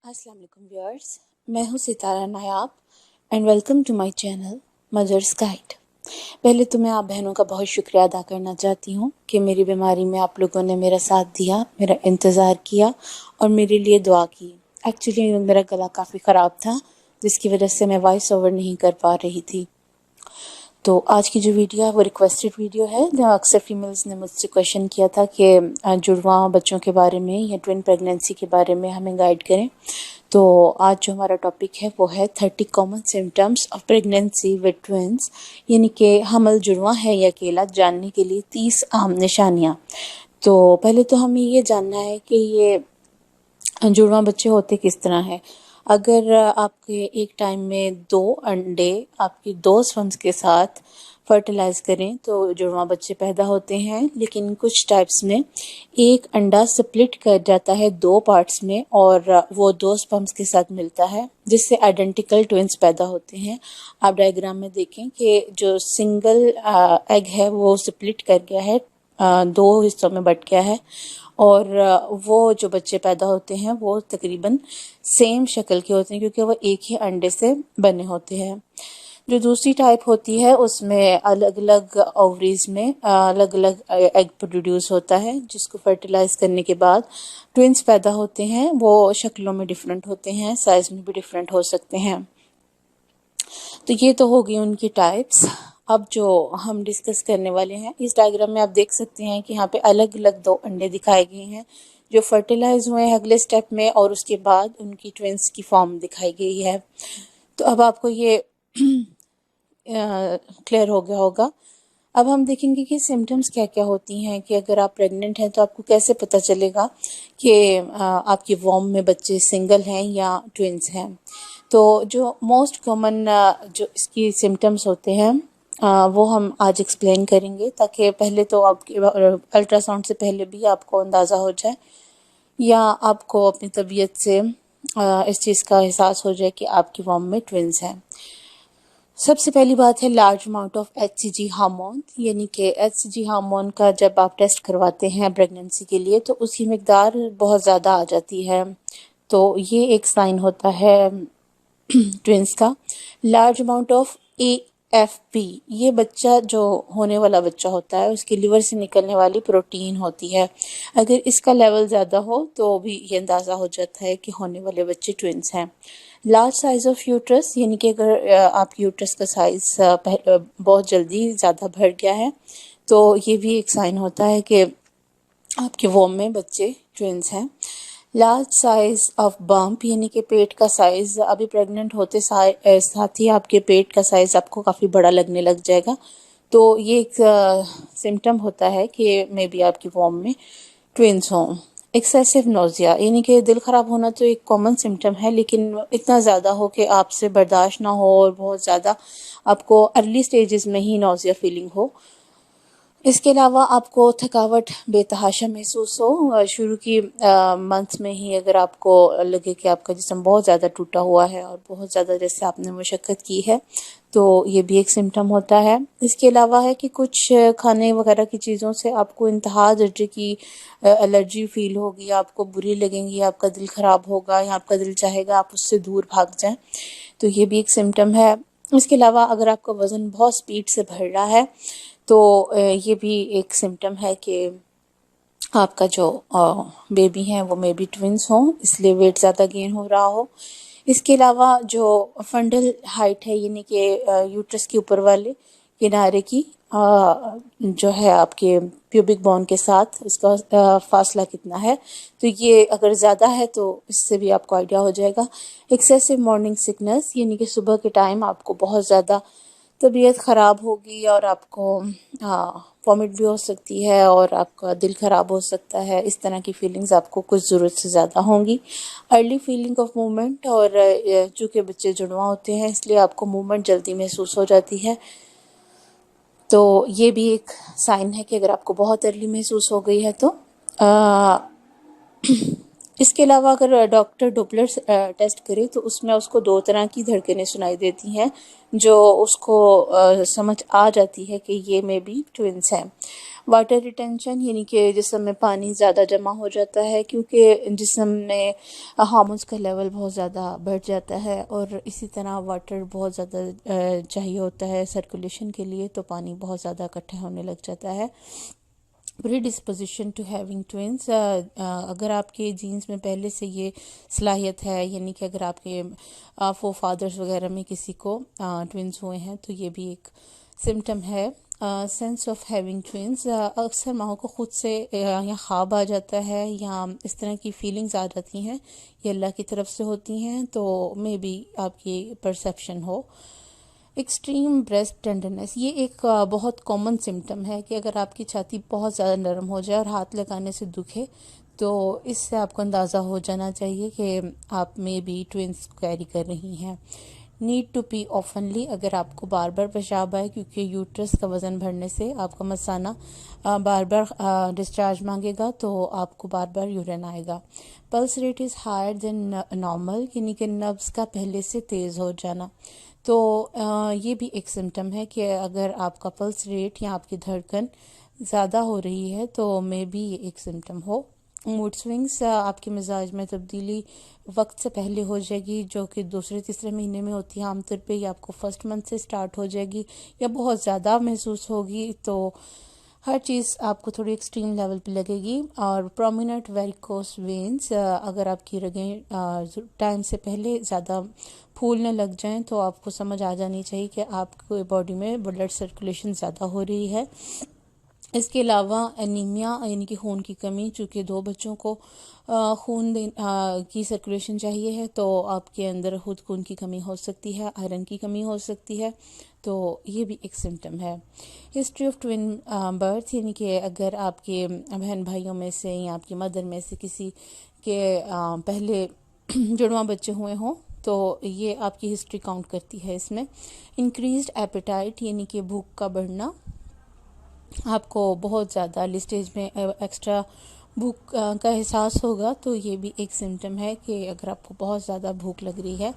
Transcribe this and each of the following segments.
अस्सलाम वालेकुम व्यूअर्स, मैं हूं Sitara Nayab and welcome to my channel mother's guide. पहले तो मैं आप बहनों का बहुत शुक्रिया अदा करना चाहती हूं कि मेरी बीमारी में आप लोगों ने मेरा साथ दिया, मेरा इंतज़ार किया और मेरे लिए दुआ की। एक्चुअली मेरा गला काफ़ी ख़राब था, जिसकी वजह से मैं वॉइस ओवर नहीं कर पा रही थी। तो आज की जो वीडियो है वो रिक्वेस्टेड वीडियो है। जहाँ अक्सर फीमेल्स ने मुझसे क्वेश्चन किया था कि जुड़वा बच्चों के बारे में या ट्विन प्रेगनेंसी के बारे में हमें गाइड करें। तो आज जो हमारा टॉपिक है वो है 30 common symptoms of pregnancy with twins, यानी कि हमल जुड़वा है या अकेला, जानने के लिए 30 आम निशानियाँ। तो पहले तो हमें ये जानना है कि ये जुड़वा बच्चे होते किस तरह हैं। अगर आपके एक टाइम में 2 अंडे आपकी 2 स्पर्म्स के साथ फर्टिलाइज करें तो जुड़वा बच्चे पैदा होते हैं। लेकिन कुछ टाइप्स में एक अंडा स्प्लिट कर जाता है 2 पार्ट्स में और वो 2 स्पर्म्स के साथ मिलता है, जिससे आइडेंटिकल ट्विंस पैदा होते हैं। आप डायग्राम में देखें कि जो सिंगल एग है वो स्प्लिट कर गया है, 2 हिस्सों में बट गया है और वो जो बच्चे पैदा होते हैं वो तकरीबन सेम शक्ल के होते हैं, क्योंकि वो एक ही अंडे से बने होते हैं। जो दूसरी टाइप होती है उसमें अलग अलग ओवरीज में अलग अलग एग प्रोड्यूस होता है, जिसको फर्टिलाइज करने के बाद ट्विंस पैदा होते हैं। वो शक्लों में डिफरेंट होते हैं, साइज में भी डिफरेंट हो सकते हैं। तो ये तो हो गई उनकी टाइप्स। अब जो हम डिस्कस करने वाले हैं, इस डायग्राम में आप देख सकते हैं कि यहाँ पे अलग अलग 2 अंडे दिखाए गए हैं जो फर्टिलाइज हुए हैं अगले स्टेप में, और उसके बाद उनकी ट्विंस की फॉर्म दिखाई गई है। तो अब आपको ये क्लियर हो गया होगा। अब हम देखेंगे कि सिम्टम्स क्या क्या होती हैं, कि अगर आप प्रेग्नेंट हैं तो आपको कैसे पता चलेगा कि आपकी वॉर्म में बच्चे सिंगल हैं या ट्विंस हैं। तो जो मोस्ट कॉमन जो इसकी सिम्टम्स होते हैं वो हम आज एक्सप्लेन करेंगे, ताकि पहले तो आपके अल्ट्रासाउंड से पहले भी आपको अंदाज़ा हो जाए या आपको अपनी तबीयत से इस चीज़ का एहसास हो जाए कि आपकी वॉर्म में ट्विंस हैं। सबसे पहली बात है large amount of HCG hormone, यानी कि HCG हार्मोन का जब आप टेस्ट करवाते हैं प्रेगनेंसी के लिए तो उसकी मिकदार बहुत ज़्यादा आ जाती है। तो ये एक साइन होता है ट्विंस का। लार्ज अमाउंट ऑफ AFP, ये बच्चा जो होने वाला बच्चा होता है उसके लिवर से निकलने वाली प्रोटीन होती है। अगर इसका लेवल ज़्यादा हो तो भी ये अंदाज़ा हो जाता है कि होने वाले बच्चे ट्विंस हैं। लार्ज साइज ऑफ यूट्रस, यानी कि अगर आपकी यूट्रस का साइज बहुत जल्दी ज़्यादा बढ़ गया है तो ये भी एक साइन होता है कि आपके वॉर्म में बच्चे ट्विंस हैं। लार्ज साइज ऑफ बम्प, यानी कि पेट का साइज, अभी प्रेग्नेंट होते साथ ही आपके पेट का साइज आपको काफ़ी बड़ा लगने लग जाएगा। तो ये एक सिम्टम होता है कि मे बी आपकी वॉर्म में ट्विंस हों। एक्सेसिव नोज़िया, यानी कि दिल ख़राब होना तो एक कॉमन सिम्टम है, लेकिन इतना ज़्यादा हो कि आपसे बर्दाश्त ना हो और बहुत ज़्यादा आपको अर्ली स्टेजेस में ही नोज़िया फीलिंग हो। इसके अलावा आपको थकावट बेतहाशा महसूस हो, शुरू की मंथ में ही अगर आपको लगे कि आपका जिस्म बहुत ज़्यादा टूटा हुआ है और बहुत ज़्यादा जैसे आपने मुशक्क़त की है, तो ये भी एक सिम्टम होता है। इसके अलावा है कि कुछ खाने वगैरह की चीज़ों से आपको इंतहा दर्जे की एलर्जी फील होगी, आपको बुरी लगेंगी, आपका दिल ख़राब होगा या आपका दिल चाहेगा आप उससे दूर भाग जाएं, तो ये भी एक सिम्टम है। इसके अलावा अगर आपका वज़न बहुत स्पीड से बढ़ रहा है तो ये भी एक सिम्टम है कि आपका जो बेबी हैं वो मे बी ट्विंस हों, इसलिए वेट ज़्यादा गेन हो रहा हो। इसके अलावा जो फंडल हाइट है, यानी कि यूट्रस के ऊपर वाले किनारे की जो है आपके प्यूबिक बोन के साथ इसका फासला कितना है, तो ये अगर ज़्यादा है तो इससे भी आपको आइडिया हो जाएगा। एक्सेसिव मॉर्निंग सिकनेस, यानी कि सुबह के टाइम आपको बहुत ज़्यादा तबीयत ख़राब होगी और आपको वॉमिट भी हो सकती है और आपका दिल ख़राब हो सकता है। इस तरह की फीलिंग्स आपको कुछ ज़रूरत से ज़्यादा होंगी। अर्ली फीलिंग ऑफ मूवमेंट, और चूँकि बच्चे जुड़वा होते हैं इसलिए आपको मूवमेंट जल्दी महसूस हो जाती है, तो ये भी एक साइन है कि अगर आपको बहुत अर्ली महसूस हो गई है तो इसके अलावा अगर डॉक्टर डॉपलर टेस्ट करे तो उसमें उसको 2 तरह की धड़कनें सुनाई देती हैं, जो उसको समझ आ जाती है कि ये मे बी ट्विंस हैं। वाटर रिटेंशन यानी कि जिस्म में पानी ज़्यादा जमा हो जाता है, क्योंकि जिस्म में हार्मोन्स का लेवल बहुत ज़्यादा बढ़ जाता है, और इसी तरह वाटर बहुत ज़्यादा चाहिए होता है सर्कुलेशन के लिए, तो पानी बहुत ज़्यादा इकट्ठा होने लग जाता है। प्रीडिस्पोजिशन टू हैविंग ट्विंस, अगर आपके जीन्स में पहले से ये सलाहियत है, यानी कि अगर आपके फोर फादर्स वगैरह में किसी को ट्विंस हुए हैं, तो ये भी एक सिम्टम है। सेंस ऑफ हैविंग ट्विंस, अक्सर माओ को खुद से या ख्वाब आ जाता है या इस तरह की फीलिंग्स आ जाती हैं, ये अल्लाह की तरफ से होती हैं, तो मे बी आपकी परसेप्शन हो। एक्सट्रीम ब्रेस्ट टेंडरनेस, ये एक बहुत कॉमन सिम्टम है कि अगर आपकी छाती बहुत ज़्यादा नरम हो जाए और हाथ लगाने से दुखे, तो इससे आपको अंदाज़ा हो जाना चाहिए कि आप में भी ट्विंस कैरी कर रही हैं। नीड टू पी ऑफनली, अगर आपको बार बार पेशाब आए, क्योंकि यूट्रस का वज़न बढ़ने से आपका मसाना बार बार डिस्चार्ज मांगेगा, तो आपको बार बार यूरिन आएगा। Pulse rate is higher than normal, यानी कि नब्ज़ का पहले से तेज़ हो जाना, तो ये भी एक सिम्टम है कि अगर आपका पल्स रेट या आपकी धड़कन ज़्यादा हो रही है, तो मे बी ये एक सिम्टम हो। मूड स्विंग्स, आपके मिजाज में तब्दीली वक्त से पहले हो जाएगी, जो कि दूसरे तीसरे महीने में होती है आमतौर पे, या आपको फर्स्ट मंथ से स्टार्ट हो जाएगी, या बहुत ज़्यादा महसूस होगी, तो हर चीज़ आपको थोड़ी एक्सट्रीम लेवल पे लगेगी। और प्रोमिनेंट वेरिकोस वेन्स, अगर आपकी रगें टाइम से पहले ज़्यादा फूलने लग जाएं, तो आपको समझ आ जानी चाहिए कि आपके बॉडी में ब्लड सर्कुलेशन ज़्यादा हो रही है। इसके अलावा एनीमिया यानी कि खून की कमी, चूँकि 2 बच्चों को खून की सर्कुलेशन चाहिए है, तो आपके अंदर खुद खून की कमी हो सकती है, आयरन की कमी हो सकती है, तो ये भी एक सिम्टम है। हिस्ट्री ऑफ ट्विन बर्थ, यानी कि अगर आपके बहन भाइयों में से या आपकी मदर में से किसी के पहले जुड़वा बच्चे हुए हों, तो ये आपकी हिस्ट्री काउंट करती है इसमें। इंक्रीज्ड एपेटाइट, यानी कि भूख का बढ़ना, आपको बहुत ज़्यादा अर्ली स्टेज में एक्स्ट्रा भूख का एहसास होगा, तो ये भी एक सिम्टम है कि अगर आपको बहुत ज़्यादा भूख लग रही है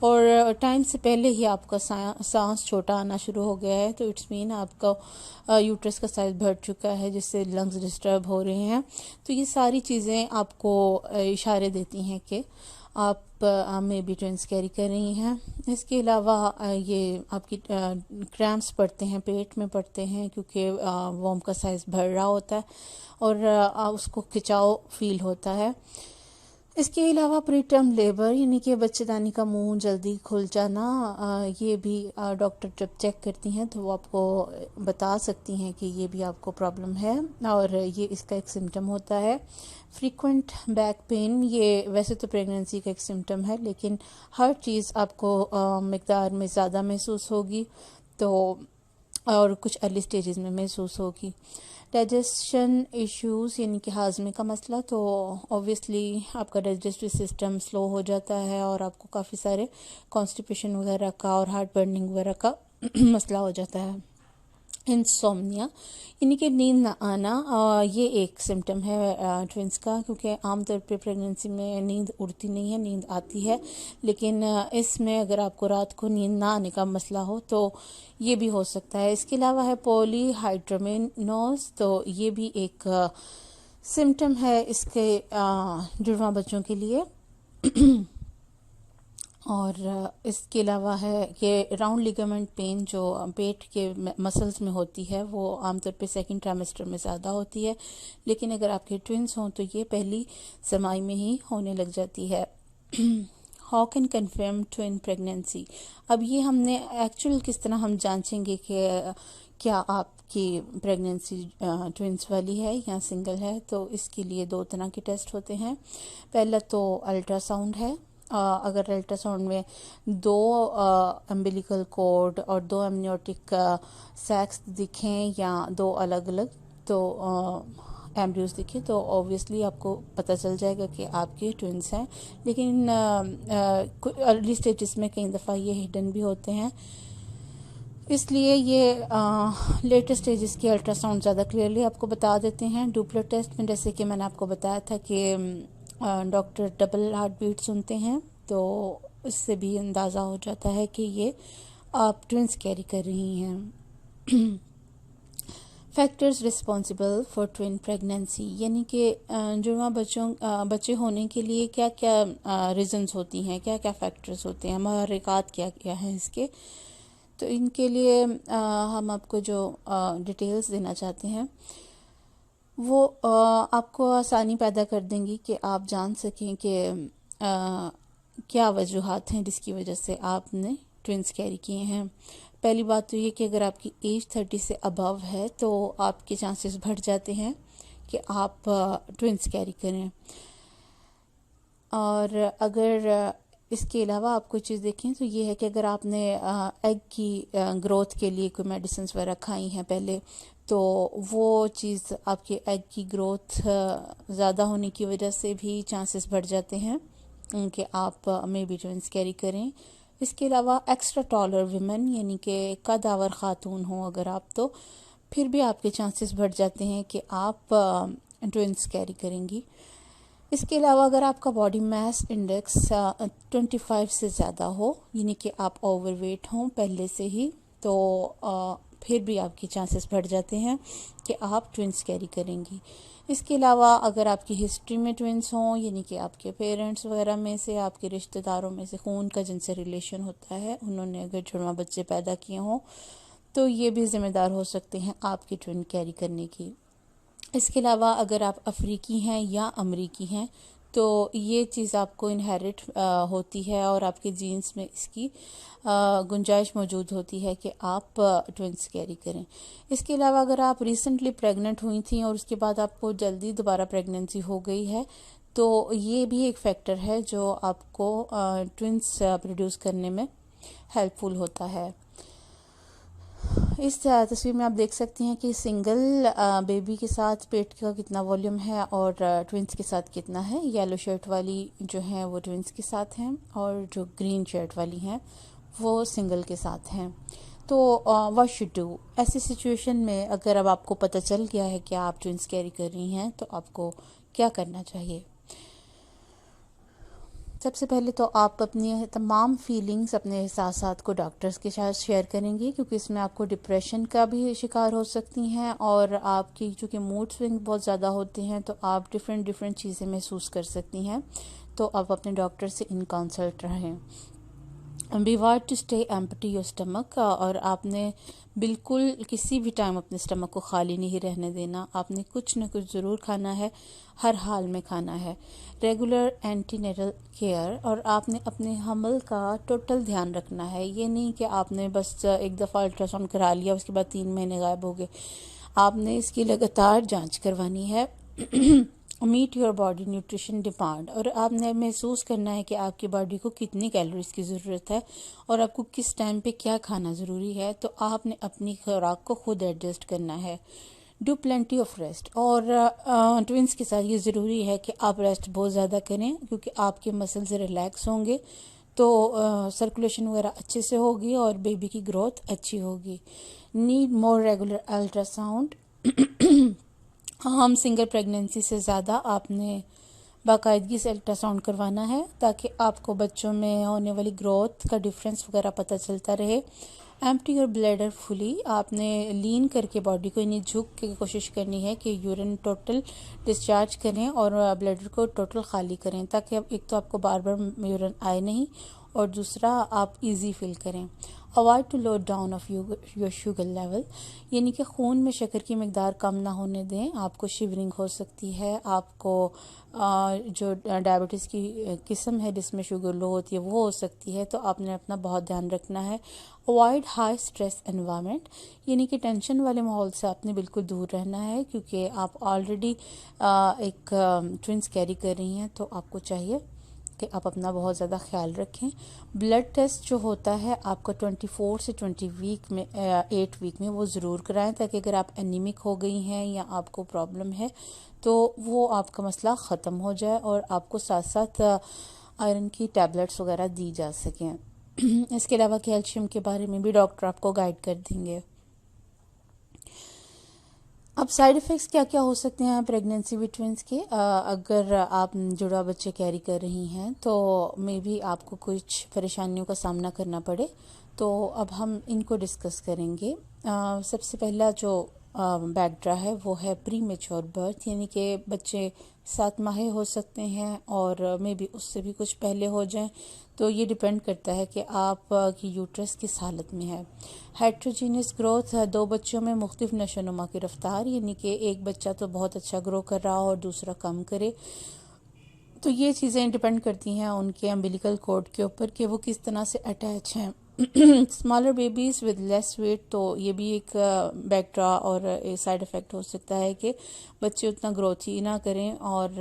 और टाइम से पहले ही आपका सांस छोटा आना शुरू हो गया है, तो इट्स मीन आपका यूट्रस का साइज बढ़ चुका है, जिससे लंग्स डिस्टर्ब हो रहे हैं। तो ये सारी चीज़ें आपको इशारे देती हैं कि आप में भी ट्विंस कैरी कर रही हैं। इसके अलावा ये आपकी क्रैम्प्स पड़ते हैं, पेट में पड़ते हैं, क्योंकि वॉम का साइज़ बढ़ रहा होता है और उसको खिंचाव फील होता है। इसके अलावा प्री टर्म लेबर, यानी कि बच्चेदानी का मुंह जल्दी खुल जाना, ये भी डॉक्टर जब चेक करती हैं तो वो आपको बता सकती हैं कि ये भी आपको प्रॉब्लम है, और ये इसका एक सिम्टम होता है। फ्रीक्वेंट बैक पेन, ये वैसे तो प्रेगनेंसी का एक सिम्टम है, लेकिन हर चीज़ आपको मिकदार में ज़्यादा महसूस होगी, तो और कुछ अर्ली स्टेजेस में महसूस होगी। डाइजेशन इश्यूज़, यानी कि हाजमे का मसला, तो ऑब्वियसली आपका डाइजेस्टिव सिस्टम स्लो हो जाता है और आपको काफ़ी सारे कॉन्स्टिपेशन वगैरह का और हार्ट बर्निंग वगैरह का मसला हो जाता है। इंसोम्निया, यानी कि नींद ना आना, ये एक सिम्टम है ट्विंस का, क्योंकि आमतौर पे प्रेगनेंसी में नींद उड़ती नहीं है, नींद आती है, लेकिन इसमें अगर आपको रात को नींद ना आने का मसला हो, तो ये भी हो सकता है। इसके अलावा है पॉलीहाइड्रोमेनोज, तो ये भी एक सिम्टम है इसके जुड़वा बच्चों के लिए। और इसके अलावा है कि राउंड लिगामेंट पेन, जो पेट के मसल्स में होती है, वो आमतौर पे सेकंड ट्राइमेस्टर में ज़्यादा होती है, लेकिन अगर आपके ट्विंस हों तो ये पहली समाई में ही होने लग जाती है। How can confirm twin pregnancy, अब ये हमने एक्चुअल किस तरह हम जांचेंगे कि क्या आपकी प्रेगनेंसी ट्विंस वाली है या सिंगल है, तो इसके लिए 2 तरह के टेस्ट होते हैं। पहला तो अल्ट्रासाउंड है, अगर अल्ट्रासाउंड में 2 अम्बिलिकल कॉर्ड और 2 एमनियोटिक सैक्स दिखें या 2 अलग अलग तो एम्ब्रियोज दिखे, तो ऑब्वियसली आपको पता चल जाएगा कि आपके ट्विंस हैं, लेकिन अर्ली स्टेजेस में कई दफ़ा ये हिडन भी होते हैं, इसलिए ये लेटेस्ट स्टेजेस की अल्ट्रासाउंड ज़्यादा क्लियरली आपको बता देते हैं। डुपलर टेस्ट में जैसे कि मैंने आपको बताया था कि डॉक्टर डबल हार्ट बीट सुनते हैं, तो इससे भी अंदाज़ा हो जाता है कि ये आप ट्विंस कैरी कर रही हैं। Factors responsible for twin pregnancy, यानी कि जुड़वा बच्चे होने के लिए क्या क्या रीजंस होती हैं, क्या क्या फैक्टर्स होते हैं, महरकात क्या क्या हैं इसके। तो इनके लिए हम आपको जो डिटेल्स देना चाहते हैं वो आपको आसानी पैदा कर देंगी कि आप जान सकें कि क्या वजूहात हैं जिसकी वजह से आपने ट्विन्स कैरी किए हैं। पहली बात तो ये कि अगर आपकी एज 30 से अबव है तो आपके चांसेस बढ़ जाते हैं कि आप ट्विन्स कैरी करें। और अगर इसके अलावा आप कोई चीज़ देखें तो ये है कि अगर आपने एग की ग्रोथ के लिए कोई मेडिसिन वगैरह खाई हैं पहले, तो वो चीज़ आपके एग की ग्रोथ ज़्यादा होने की वजह से भी चांसेस बढ़ जाते हैं कि आप मे बी ट्विन्स कैरी करें। इसके अलावा एक्स्ट्रा टॉलर वुमेन, यानी कि कदावर ख़ातून हो अगर आप, तो फिर भी आपके चांसेस बढ़ जाते हैं कि आप ट्विन्स कैरी करेंगी। इसके अलावा अगर आपका बॉडी मास इंडेक्स 25 से ज़्यादा हो, यानी कि आप ओवरवेट हों पहले से ही, तो फिर भी आपके चांसेस बढ़ जाते हैं कि आप ट्विन्स कैरी करेंगी। इसके अलावा अगर आपकी हिस्ट्री में ट्विन्स हों, यानी कि आपके पेरेंट्स वगैरह में से, आपके रिश्तेदारों में से खून का जिनसे रिलेशन होता है, उन्होंने अगर जुड़वा बच्चे पैदा किए हों, तो ये भी ज़िम्मेदार हो सकते हैं आपकी ट्विन कैरी करने की। इसके अलावा अगर आप अफ्रीकी हैं या अमरीकी हैं तो ये चीज़ आपको इनहेरिट होती है और आपके जीन्स में इसकी गुंजाइश मौजूद होती है कि आप ट्विन्स कैरी करें। इसके अलावा अगर आप रिसेंटली प्रेग्नेंट हुई थी और उसके बाद आपको जल्दी दोबारा प्रेगनेंसी हो गई है, तो ये भी एक फैक्टर है जो आपको ट्विन्स प्रोड्यूस करने में हेल्पफुल होता है। इस तस्वीर में आप देख सकती हैं कि सिंगल बेबी के साथ पेट का कितना वॉल्यूम है और ट्विन्स के साथ कितना है। येलो शर्ट वाली जो हैं वो ट्विन्स के साथ हैं और जो ग्रीन शर्ट वाली हैं वो सिंगल के साथ हैं। तो व्हाट शुड डू ऐसी सिचुएशन में, अगर अब आपको पता चल गया है कि आप ट्विन्स कैरी कर रही हैं, तो आपको क्या करना चाहिए। सबसे पहले तो आप अपनी तमाम फीलिंग्स, अपने एहसासात को डॉक्टर्स के साथ शेयर करेंगे, क्योंकि इसमें आपको डिप्रेशन का भी शिकार हो सकती हैं और आपकी चूँकि मूड स्विंग बहुत ज़्यादा होते हैं तो आप डिफरेंट चीज़ें महसूस कर सकती हैं। तो आप अपने डॉक्टर से इन कंसल्ट रहें। Beware to stay empty your stomach, और आपने बिल्कुल किसी भी टाइम अपने स्टमक को खाली नहीं रहने देना। आपने कुछ न कुछ ज़रूर खाना है, हर हाल में खाना है। रेगुलर एंटीनेटल केयर, और आपने अपने हमल का टोटल ध्यान रखना है। ये नहीं कि आपने बस एक दफ़ा अल्ट्रासाउंड करा लिया उसके बाद 3 महीने गायब हो गए। आपने इसकी लगातार जांच करवानी है। Meet your body nutrition demand, और आपने महसूस करना है कि आपकी बॉडी को कितनी कैलोरीज की ज़रूरत है और आपको किस टाइम पे क्या खाना ज़रूरी है। तो आपने अपनी खुराक को खुद एडजस्ट करना है। डू प्लेंटी ऑफ रेस्ट, और ट्विन्स के साथ ये ज़रूरी है कि आप रेस्ट बहुत ज़्यादा करें, क्योंकि आपके मसल्स रिलैक्स होंगे तो सर्कुलेशन वगैरह अच्छे से होगी और बेबी की ग्रोथ अच्छी होगी। Need more regular ultrasound. हम सिंगल प्रेगनेंसी से ज़्यादा आपने बाकायदगी से अल्ट्रासाउंड करवाना है, ताकि आपको बच्चों में होने वाली ग्रोथ का डिफरेंस वगैरह पता चलता रहे। एम्प्टी योर ब्लैडर फुली, आपने लीन करके बॉडी को इन्हें झुक के कोशिश करनी है कि यूरिन टोटल डिस्चार्ज करें और ब्लैडर को टोटल खाली करें, ताकि अब एक तो आपको बार बार यूरिन आए नहीं और दूसरा आप इजी फील करें। Avoid to low down of your sugar level, यानी कि खून में शक्कर की मकदार कम ना होने दें। आपको शिवरिंग हो सकती है, आपको जो डायबिटीज़ की किस्म है जिसमें शुगर लो होती है वो हो सकती है, तो आपने अपना बहुत ध्यान रखना है। अवॉइड हाई स्ट्रेस एनवायरनमेंट, यानी कि टेंशन वाले माहौल से आपने बिल्कुल दूर रहना है, क्योंकि आप ऑलरेडी एक ट्विन्स कैरी कर रही हैं, तो आपको चाहिए कि आप अपना बहुत ज़्यादा ख्याल रखें। ब्लड टेस्ट जो होता है आपका 24 से 8 वीक में वो ज़रूर कराएं, ताकि अगर आप एनीमिक हो गई हैं या आपको प्रॉब्लम है तो वो आपका मसला ख़त्म हो जाए और आपको साथ साथ आयरन की टैबलेट्स वगैरह दी जा सकें। इसके अलावा कैल्शियम के बारे में भी डॉक्टर आपको गाइड कर देंगे। अब साइड इफ़ेक्ट्स क्या क्या हो सकते हैं प्रेगनेंसी विद ट्विन्स के। अगर आप जुड़वा बच्चे कैरी कर रही हैं तो मे बी आपको कुछ परेशानियों का सामना करना पड़े, तो अब हम इनको डिस्कस करेंगे। सबसे पहला जो बैक्ड्रा है वो है प्री मेच्योर बर्थ, यानी कि बच्चे 7 माह हो सकते हैं और मे बी उससे भी कुछ पहले हो जाएं। तो ये डिपेंड करता है कि आप की यूट्रस किस हालत में है। हेट्रोजीनियस ग्रोथ, 2 बच्चों में मुख्तलिफ नशोनुमा की रफ्तार, यानी कि एक बच्चा तो बहुत अच्छा ग्रो कर रहा हो और दूसरा कम करे। तो ये चीज़ें डिपेंड करती हैं उनके अम्बिलिकल कॉर्ड के ऊपर कि वो किस तरह से अटैच हैं। Smaller babies with less weight, तो ये भी एक बैक्ड्रा और एक साइड इफ़ेक्ट हो सकता है कि बच्चे उतना ग्रोथ ही ना करें और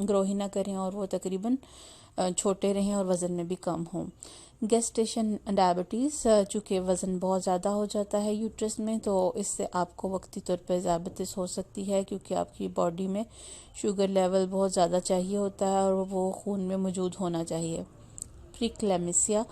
ग्रो ही ना करें और वो तकरीबन छोटे रहें और वज़न में भी कम हों। गेस्टेशन डायबिटीज़, चूँकि वज़न बहुत ज़्यादा हो जाता है यूट्रस में, तो इससे आपको वक्ती तौर पर ज़्यादतीस हो सकती है, क्योंकि आपकी बॉडी में शुगर लेवल बहुत ज़्यादा चाहिए होता है और वो खून में मौजूद होना चाहिए। प्रीक्लेमिसिया,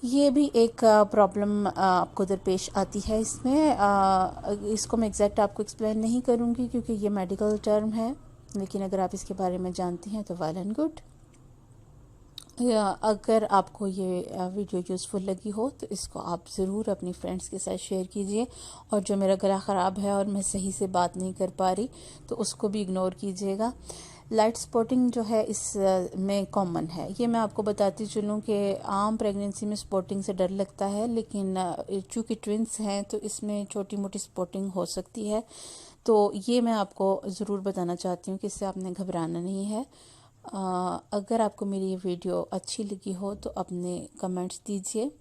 ये भी एक प्रॉब्लम आपको दरपेश आती है। इसमें इसको मैं एग्जैक्ट आपको एक्सप्लेन नहीं करूँगी क्योंकि ये मेडिकल टर्म है, लेकिन अगर आप इसके बारे में जानती हैं तो वेल एंड गुड। अगर आपको ये वीडियो यूज़फुल लगी हो तो इसको आप ज़रूर अपनी फ्रेंड्स के साथ शेयर कीजिए, और जो मेरा गला ख़राब है और मैं सही से बात नहीं कर पा रही तो उसको भी इग्नोर कीजिएगा। लाइट स्पॉटिंग जो है इस में कॉमन है, ये मैं आपको बताती चलूँ कि आम प्रेगनेंसी में स्पॉटिंग से डर लगता है, लेकिन चूँकि ट्विंस हैं तो इसमें छोटी मोटी स्पॉटिंग हो सकती है। तो ये मैं आपको ज़रूर बताना चाहती हूँ कि इससे आपने घबराना नहीं है। अगर आपको मेरी ये वीडियो अच्छी लगी हो तो अपने कमेंट्स दीजिए।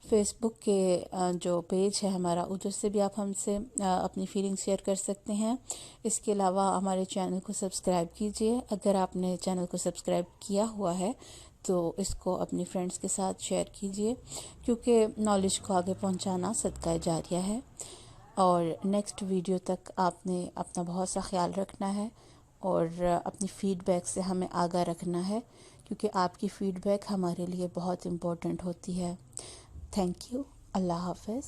फेसबुक के जो पेज है हमारा, उधर से भी आप हमसे अपनी फीलिंग शेयर कर सकते हैं। इसके अलावा हमारे चैनल को सब्सक्राइब कीजिए। अगर आपने चैनल को सब्सक्राइब किया हुआ है तो इसको अपनी फ्रेंड्स के साथ शेयर कीजिए, क्योंकि नॉलेज को आगे पहुंचाना सदका जारिया है। और नेक्स्ट वीडियो तक आपने अपना बहुत सा ख्याल रखना है और अपनी फ़ीडबैक से हमें आगाह रखना है, क्योंकि आपकी फ़ीडबैक हमारे लिए बहुत इम्पोर्टेंट होती है। Thank you. अल्लाह हाफ़िज़।